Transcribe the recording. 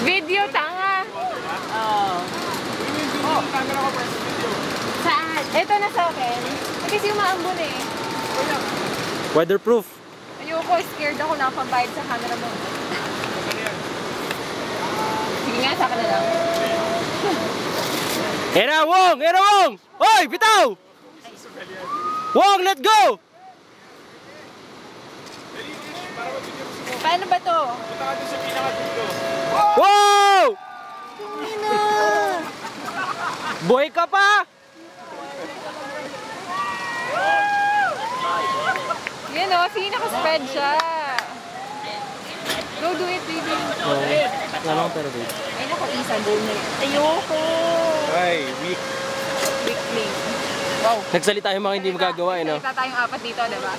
Video, tanga. Oo. Oh, camera ko first video. Saan? Ito na sa akin. Kasi umaambon eh. Weatherproof. Ayoko, scared ako na pambayad sa camera mo. Sige nga, sa akin na lang. Era Wong! Era Wong! Hoy! Bitaw! Wong, let's go! Paano ba to? Punta ka doon sa pinaka-dulo. Wow! Boy ka pa! Yan o, sige naka-spread siya. Go do it, baby. Wala pero babe. Ay naku, isa, go na yun. Ayoko. Ay, weak. Weakling. Wow. Nagsalita yung mga hindi magagawa, eh, no? Salita tayong apat dito, diba?